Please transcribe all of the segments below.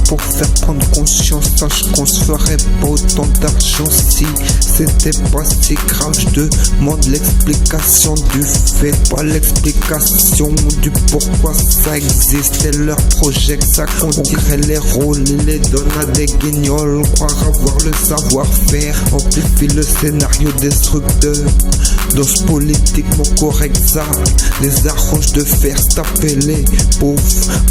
pour faire prendre conscience. Sache qu'on se ferait pas autant d'argent si c'était pas si grave. Je demande l'explication du fait, pas l'explication du pourquoi ça existe. Et leur projet que ça contirait les rôles, ils les donnent à des guignols. Croire avoir le savoir-faire amplifie le scénario destructeur. Dose politiquement correct, ça les arrange de faire taper les pauvres.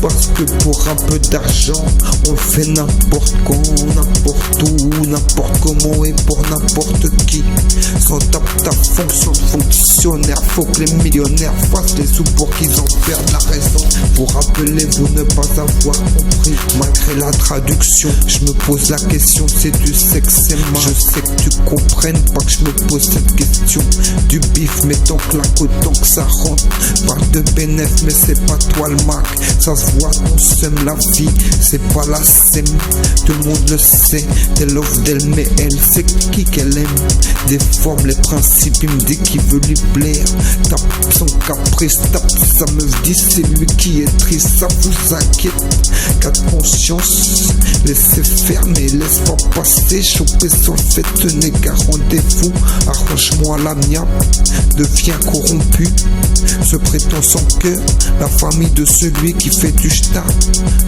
Parce que pour un peu d'argent, on fait n'importe quand, n'importe où, n'importe comment et pour n'importe qui. Sans ta fonction de fonctionnaire, faut que les millionnaires fassent les sous pour qu'ils en perdent la raison. Pour rappelez-vous ne pas avoir compris, malgré la traduction, je me pose la question, c'est du sexe, c'est moi. Je sais que tu comprennes pas que je me pose cette question. Du bif, mais tant que la côte, tant que ça rentre. Parle de bénéf, mais c'est pas toi le Mac. Ça se voit, on sème la vie, c'est pas la sème. Tout le monde le sait, elle offre d'elle, mais elle sait qui qu'elle aime. Déforme les principes, il me dit qu'il veut lui plaire. Tape son caprice, tape sa meuf, dit c'est lui qui est triste. Ça vous inquiète, cas de conscience, laissez faire mais laisse pas passer. Choper sur le fait, tenez qu'un rendez-vous. Arrange-moi l'amiable, devient corrompu. Se prétend sans cœur, la famille de celui qui fait du ch'ta.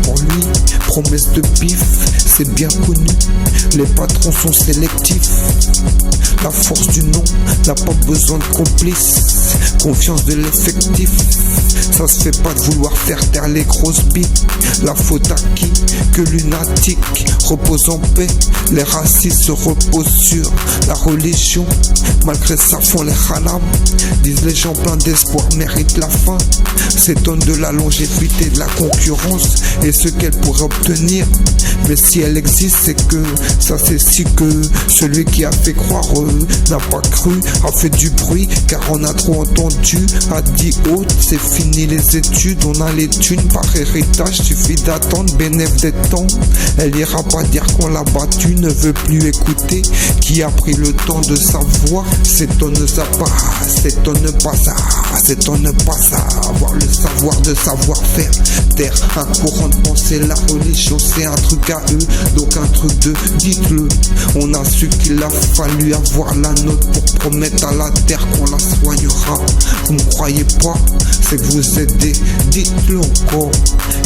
Pour lui, promesse de bif, c'est bien connu. Les patrons sont sélectifs. La force du nom n'a pas besoin de complices. Confiance de l'effectif. Ça se fait pas de vouloir faire taire les grosses bites. La faute à qui? Que lunatique. Repose en paix. Les racistes se reposent sur la religion. Malgré ça font les halams. Disent les gens pleins d'espoir méritent la fin. S'étonnent de la longévité de la concurrence et ce qu'elle pourrait obtenir. Mais si elle existe, c'est que ça c'est si que celui qui a fait croire n'a pas cru, a fait du bruit car on a trop entendu, a dit haute, c'est fini les études, on a les thunes par héritage, suffit d'attendre, bénéf des temps. Elle ira pas dire qu'on l'a battu, ne veut plus écouter, qui a pris le temps de savoir, s'étonne ça pas, s'étonne pas ça, s'étonne pas ça, avoir le savoir de savoir-faire, taire un courant de pensée, la religion c'est un truc à eux, donc un truc de dites-le, on a su qu'il a fallu avoir la note pour promettre à la terre qu'on la soignera. Vous me croyez pas, c'est que vous aidez, dites-le encore.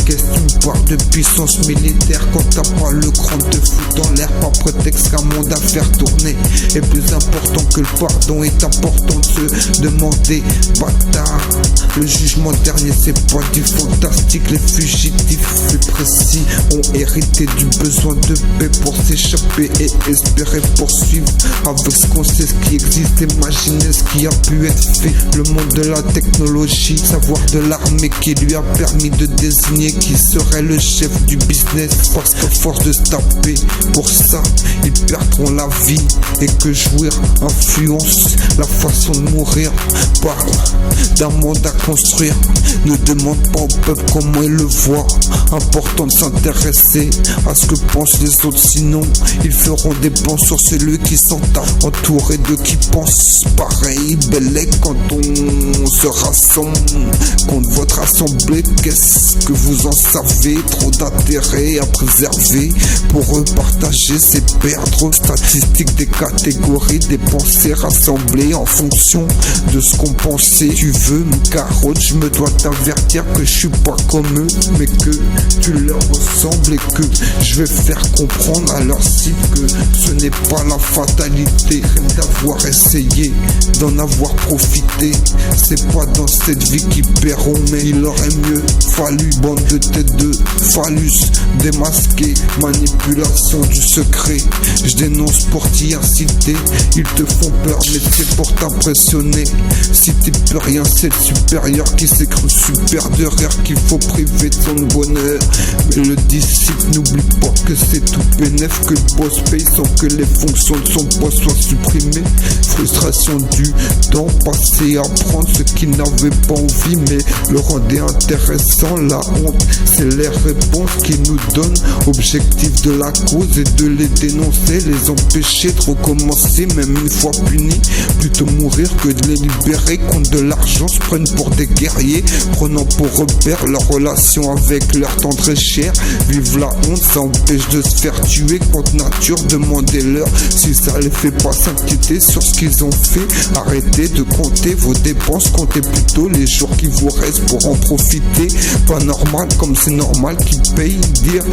Qu'est-ce que tu me parles de puissance militaire quand t'as pas le cran de foutre dans l'air, pas prétexte qu'un monde à faire tourner est plus important que le pardon, est important de se demander, bâtard. Le jugement dernier c'est pas du fantastique, les fugitifs plus précis ont hérité du besoin de paix pour s'échapper et espérer poursuivre avec ce qu'on sait, ce qui existe, imaginer ce qui a pu être fait. Le monde de la technologie, savoir de l'armée qui lui a permis de désigner qui serait le chef du business, parce qu'à force de se taper pour ça, ils perdront la vie et que jouir influence la façon de mourir. Parle d'un monde à construire, ne demande pas au peuple comment il le voit. Important de s'intéresser à ce que pensent les autres, sinon ils feront des plans sur celui qui s'en tape, entouré de qui pensent pareil. Bel est quand on se rassemble contre votre assemblée. Qu'est-ce que vous en savez? Trop d'intérêt à préserver. Pour eux partager c'est perdre. Statistiques des catégories, des pensées rassemblées en fonction de ce qu'on pensait. Tu veux me carotte, je me dois t'avertir que je suis pas comme eux, mais que tu leur ressembles et que je vais faire comprendre à leur cible que ce n'est pas la fatalité d'avoir essayé, d'en avoir profité. C'est pas dans cette vie qu'ils paieront, mais il aurait mieux fallu, bande de têtes de phallus, démasquer, manipulation du secret. Je dénonce pour t'y inciter, ils te font peur mais c'est pour t'impressionner. Si t'es plus rien, c'est le supérieur qui s'est cru super de rire qu'il faut priver de son bonheur. Mais le disciple n'oublie pas que c'est tout bénef, que le boss paye sans que les fonctions de son poste soient supprimées. Frustration du temps passé à apprendre ce qu'ils n'avaient pas envie, mais le rendait intéressant. La honte, c'est les réponses qu'ils nous donnent. Objectif de la cause est de les dénoncer, les empêcher de recommencer, même une fois punis. Plutôt mourir que de les libérer contre de l'argent, se prennent pour des guerriers, prenant pour repère leur relation avec leur tendre et cher. Vive la honte, ça empêche de se faire tuer contre nature. Demandez-leur si ça les fait pas s'inquiéter sur ce qu'ils ont fait. Arrêtez de compter vos dépenses, comptez plutôt les jours qui vous restent pour en profiter. Pas normal comme c'est normal qu'ils payent, dire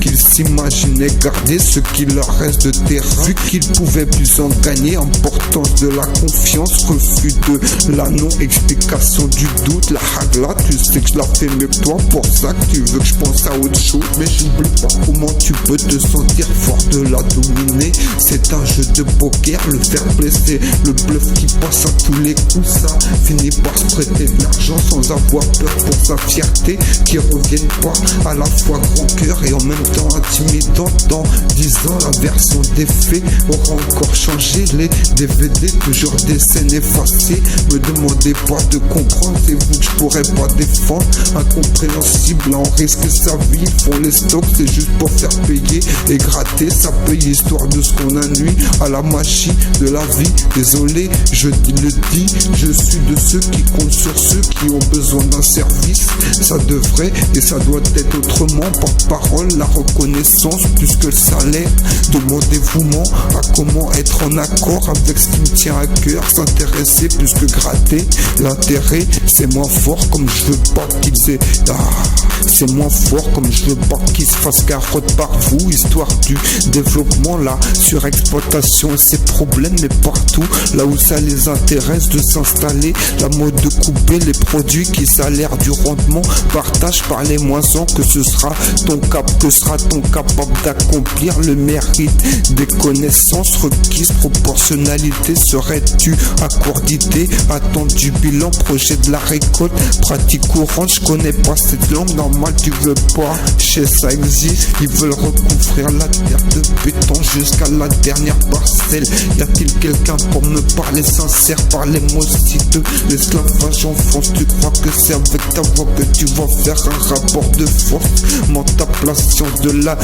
qu'ils s'imaginaient garder ce qu'il leur reste de terrain. Vu qu'ils pouvaient plus en gagner, importance de la confiance, refus de la non-explication du doute. La hagla, tu sais que je la fais mieux que toi, pour ça que tu veux que je pense à autre chose. Mais j'oublie pas comment tu peux te sentir fort de la dominer. C'est un jeu de poker, le fair play c'est le bluff qui passe à tous les coups. Ça finit par se prêter de l'argent sans avoir peur pour sa fierté, qui reviennent pas à la fois grand cœur et en même temps intimidant. Dans 10 ans la version des faits aura encore changé, les DVD toujours des scènes effacées. Me demandez pas de comprendre, c'est vous que je pourrais pas défendre. Incompréhensible, on risque sa vie, ils font les stocks, c'est juste pour faire payer et gratter. Ça paye histoire de ce qu'on a nuit à la magie de la vie. Désolé, je le dis, je suis de ceux qui comptent sur ceux qui ont besoin d'un service. Ça devrait et ça doit être autrement, par parole, la reconnaissance plus que le salaire. Demandez-vous à comment être en accord avec ce qui me tient à cœur. S'intéresser plus que gratter. L'intérêt c'est moins fort, comme je veux pas qu'ils aient c'est moins fort, comme je veux pas qu'ils se fassent carotte par vous. Histoire du développement, la surexploitation et ses problèmes, mais partout là où ça les intéresse de s'installer. La mode de couper les produits qui salèrent du rendement. Partage par les moissons, que ce sera ton sera-t-on capable d'accomplir le mérite des connaissances requises. Proportionnalité, serais-tu à court d'idées? Attente du bilan, projet de la récolte, pratique courante. Je connais pas cette langue, normal tu veux pas. Chez ça existe, ils veulent recouvrir la terre de béton jusqu'à la dernière parcelle. Y a-t-il quelqu'un pour me parler sincère? Parlez-moi aussi de l'esclavage en France. Tu crois que c'est avec ta voix que tu vas faire un rapport de force? Mentation de la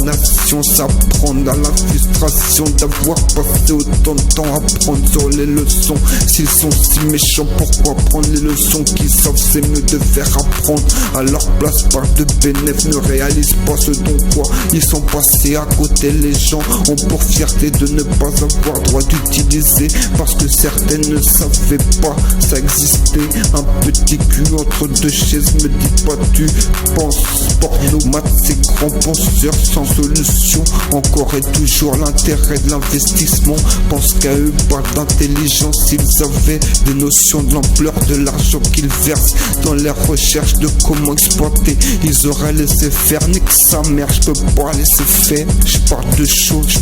nation, s'apprendre à la frustration d'avoir passé autant de temps à prendre sur les leçons. S'ils sont si méchants, pourquoi prendre les leçons qu'ils savent? C'est mieux de faire apprendre à leur place par de bénéfices. Ne réalisent pas ce dont quoi ils sont passés à côté. Les gens ont pour fierté de ne pas avoir droit d'utiliser, parce que certaines ne savaient pas ça existait. Un petit cul entre deux chaises, me dis pas tu penses porno, maths c'est grands penseurs sans solution. Encore et toujours l'intérêt de l'investissement. Pense qu'à eux, parle d'intelligence. S'ils avaient des notions de l'ampleur de l'argent qu'ils versent dans leurs recherches de comment exploiter, ils auraient laissé faire. Nique sa mère, je peux pas laisser faire. Je parle de choses, je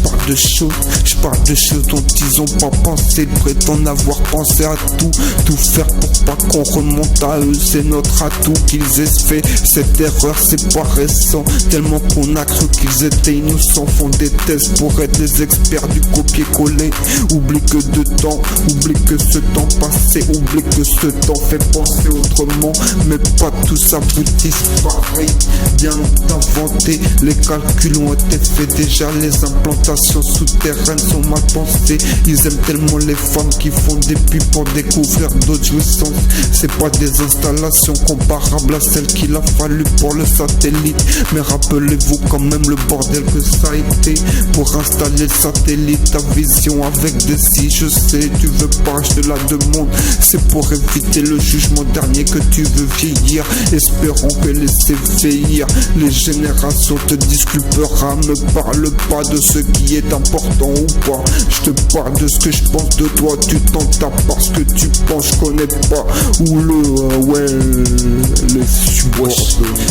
parle de choses dont ils ont pas pensé. Ils prétendent avoir pensé à tout faire pour pas qu'on remonte à eux. C'est notre atout qu'ils aient fait cette erreur, c'est pas récent. Tellement qu'on a cru qu'ils étaient innocents, font des tests pour être les experts du copier-coller. Oublie que de temps, oublie que ce temps passé, oublie que ce temps fait penser autrement. Mais pas tout ça vous disparaît. Bien inventé, les calculs ont été faits déjà. Les implantations souterraines sont mal pensées. Ils aiment tellement les femmes qui font des pubs pour découvrir d'autres jouissances. C'est pas des installations comparables à celles qu'il a fallu pour le satellite. Mais rappelez-vous quand même le bordel que ça a été pour installer le satellite. Ta vision avec des si, je sais, tu veux pas, je te la demande. C'est pour éviter le jugement dernier que tu veux vieillir. Espérons que laisser vieillir les générations te disculpera. Me parle pas de ce qui est important ou pas. Je te parle de ce que je pense de toi. Tu t'en tapes parce que tu penses, je connais pas. Ou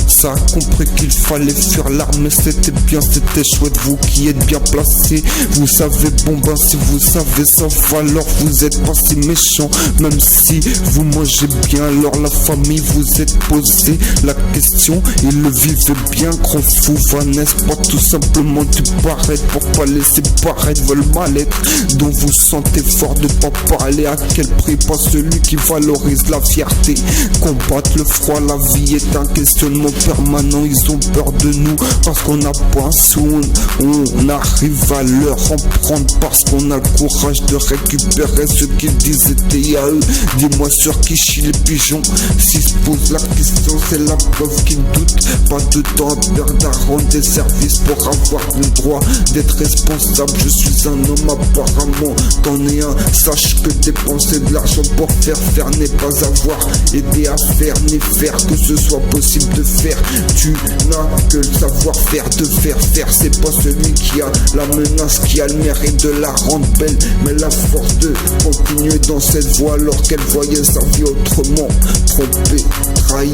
ça a compris qu'il fallait fuir l'arme, c'était bien, c'était chouette. Vous qui êtes bien placés, vous savez, bon ben si vous savez ça va, alors vous êtes pas si méchants. Même si vous mangez bien, alors la famille vous êtes posé la question. Ils le vivaient bien, gros fou, n'est-ce pas tout simplement du paraître pour pas laisser paraître votre mal-être dont vous sentez fort de pas parler. À quel compris pas celui qui valorise la fierté. Combattre le froid, la vie est un questionnement permanent. Ils ont peur de nous parce qu'on n'a pas un sou. On arrive à leur en prendre parce qu'on a le courage de récupérer ce qu'ils disent était à eux. Dis-moi sur qui chient les pigeons. S'ils se posent la question, c'est la preuve qu'ils doutent. Pas de temps à perdre à rendre des services pour avoir le droit d'être responsable. Je suis un homme apparemment, t'en es un. Sache que dépenser de l'argent pour faire n'est pas avoir. Aider à faire ni faire que ce soit possible de faire. Tu n'as que le savoir-faire de faire. C'est pas celui qui a la menace qui a le mérite de la rendre belle, mais la force de continuer dans cette voie alors qu'elle voyait sa vie autrement. Trompé, trahi,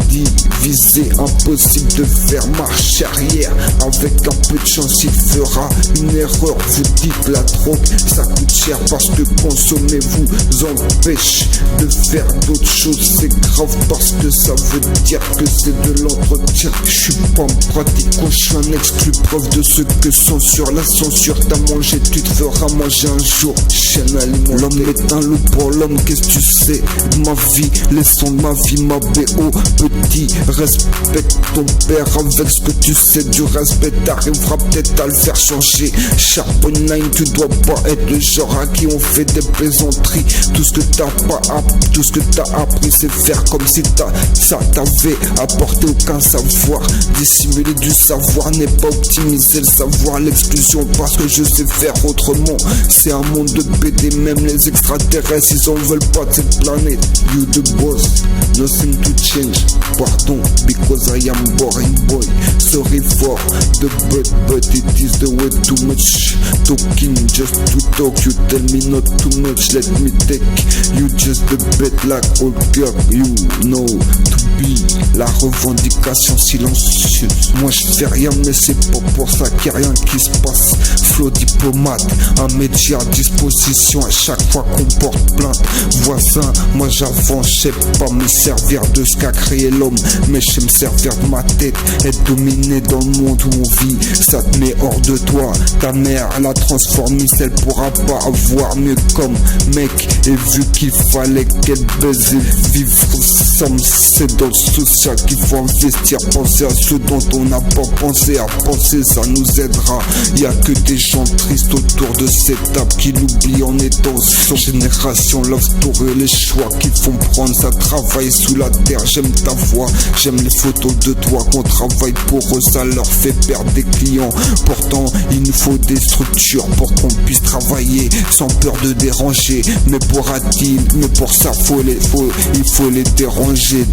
divisé, impossible de faire marche arrière. Avec un peu de chance il fera une erreur. Vous dites la drogue ça coûte cher parce que consommer vous empêche de faire d'autres choses. C'est grave parce que ça veut dire que c'est de l'entretien. Je suis pas en pratique, je suis un exclu, preuve de ce que censure. La censure t'a mangé, tu te feras manger un jour. Chaîne alimentaire. L'homme est un loup pour l'homme, qu'est-ce que tu sais de ma vie, les sons de ma vie, ma BO. Petit, respecte ton père avec ce que tu sais du respect. T'arriveras peut-être à le faire changer. Sharp online, tu dois pas être le genre à qui on fait des plaisanteries. Tout ce que t'as appris c'est faire comme si ça t'avait apporté aucun savoir. Dissimuler du savoir n'est pas optimiser le savoir. L'exclusion parce que je sais faire autrement. C'est un monde de PD, même les extraterrestres ils en veulent pas de cette planète. You the boss, nothing to change. Pardon, because I am boring boy. Sorry for the but it is the way too much talking just to talk. You tell me not too much, let me take you just the bet like old girl. You know to be la revendication silencieuse. Moi je fais rien mais c'est pas pour ça qu'il y a rien qui se passe. Flow diplomate, un média à disposition à chaque fois qu'on porte plainte. Voisin, moi j'avance, je sais pas me servir de ce qu'a créé l'homme, mais je sais me servir de ma tête. Être dominé dans le monde où on vit, ça te met hors de toi. Ta mère la transformiste, elle pourra pas avoir mieux comme mec. Et vu qu'il fallait qu'elle baise et vivre ensemble, c'est dans le social qu'il faut investir. Penser à ceux dont on n'a pas pensé à penser, ça nous aidera. Y a que des gens tristes autour de cette table qui l'oublient en étant son génération. Love story, les choix qu'ils font prendre, ça travaille sous la terre. J'aime ta voix, j'aime les photos de toi. Qu'on travaille pour eux, ça leur fait perdre des clients. Pourtant il nous faut des structures pour qu'on puisse travailler sans peur de déranger. Mais pour ça il faut les déranger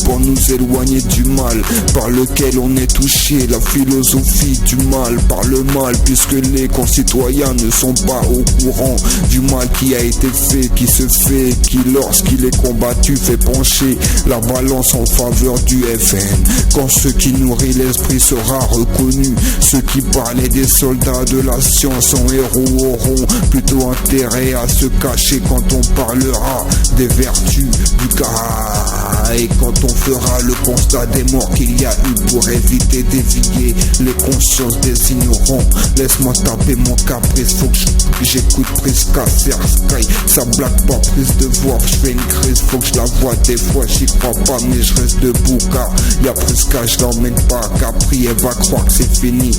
pour nous éloigner du mal par lequel on est touché. La philosophie du mal par le mal, puisque les concitoyens ne sont pas au courant du mal qui a été fait, qui se fait, qui lorsqu'il est combattu fait pencher la balance en faveur du FN. Quand ce qui nourrit l'esprit sera reconnu, ceux qui parlaient des soldats de la science en héros auront plutôt intérêt à se cacher quand on parlera des vertus du gars. Et quand on fera le constat des morts qu'il y a eu pour éviter d'éveiller les consciences des ignorants. Laisse-moi taper mon caprice, faut que j'écoute Prisca, Sky. Ça blague pas, prise de voix, je fais une crise, faut que je la vois. Des fois j'y crois pas mais je reste debout car y'a Prisca, je l'emmène pas à Capri. Elle va croire que c'est fini,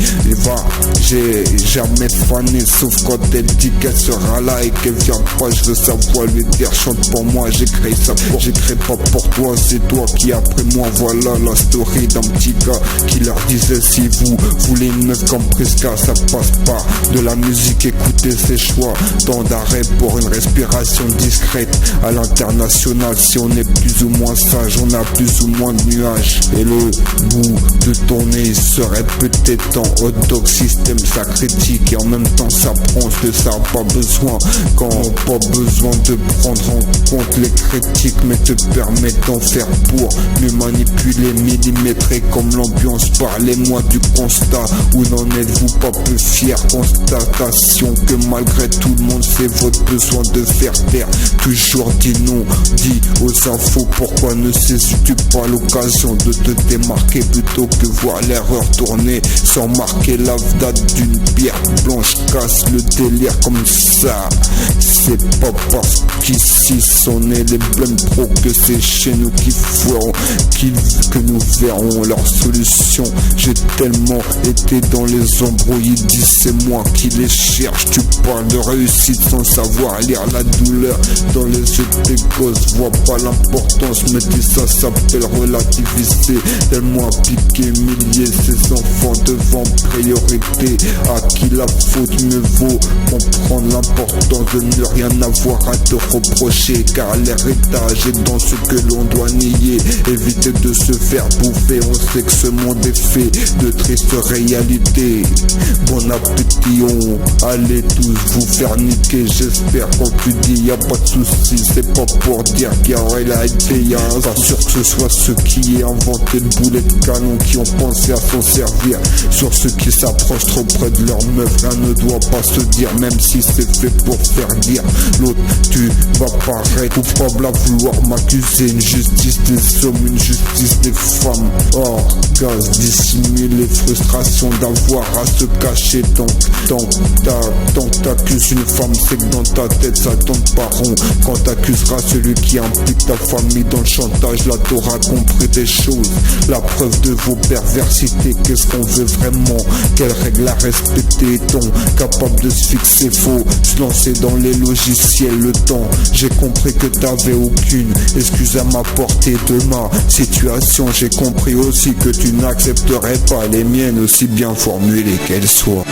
j'ai jamais fané sauf quand elle dit qu'elle sera là et qu'elle vient pas. Je veux sa voix lui dire chante pour moi, j'écris pas pour toi, c'est toi qui après moi. Voilà la story d'un petit gars qui leur disait si vous voulez une meuf comme Prisca, ça passe pas de la musique, écoutez ses choix. Temps d'arrêt pour une respiration discrète à l'international. Si on est plus ou moins sage, on a plus ou moins de nuages. Et le bout de ton nez serait peut-être en hot dog système. Ça critique et en même temps ça prend ce que ça a pas besoin. Quand pas besoin de prendre en compte les critiques, mais te permet d'en faire pour mieux manipuler, millimétrer comme l'ambiance. Parlez-moi du constat, où n'en êtes-vous pas peu fier? Constatation que malgré tout le monde c'est votre besoin de faire taire. Toujours dis non, dis aux infos, pourquoi ne saisis-tu pas l'occasion de te démarquer plutôt que voir l'erreur tourner sans marquer la date d'une pierre blanche? Casse le délire comme ça, c'est pas pas parce qu'ici sont nés les blêmes pros que c'est chez nous qu'ils feront, que nous verrons leur solution. J'ai tellement été dans les embrouilles, ils disent c'est moi qui les cherche. Tu parles de réussite sans savoir lire la douleur dans les yeux de tes gosses. Vois pas l'importance, me dis ça s'appelle relativiser. Tellement piqué, humilier ces enfants devant priorité. À qui la faute me vaut comprendre l'importance de ne rien avoir à te reprocher, car l'héritage est dans ce que l'on doit nier. Éviter de se faire bouffer, on sait que ce monde est fait de tristes réalités. Bon appétit, allez tous vous faire niquer. J'espère quand tu dis y'a pas de soucis, c'est pas pour dire qu'il y aurait la été. Pas sûr que ce soit ceux qui aient inventé le boulet de canon qui ont pensé à s'en servir. Sur ceux qui s'approchent trop près de leur meuf, rien ne doit pas se dire, même si c'est fait pour faire dire. L'autre, tu vas paraître coupable à vouloir m'accuser. Une justice des hommes, une justice des femmes. Or, gaz, dissimule les frustrations d'avoir à se cacher. Tant que t'accuses une femme, c'est que dans ta tête ça tourne pas rond. Quand t'accuseras celui qui implique ta famille dans le chantage, là t'auras compris des choses. La preuve de vos perversités, qu'est-ce qu'on veut vraiment? Quelles règles à respecter? Est-on capable de se fixer? Faut se lancer dans les logiciels, le temps. J'ai compris que t'avais aucune excuse à m'apporter de ma situation. J'ai compris aussi que tu n'accepterais pas les miennes, aussi bien formulées qu'elles soient.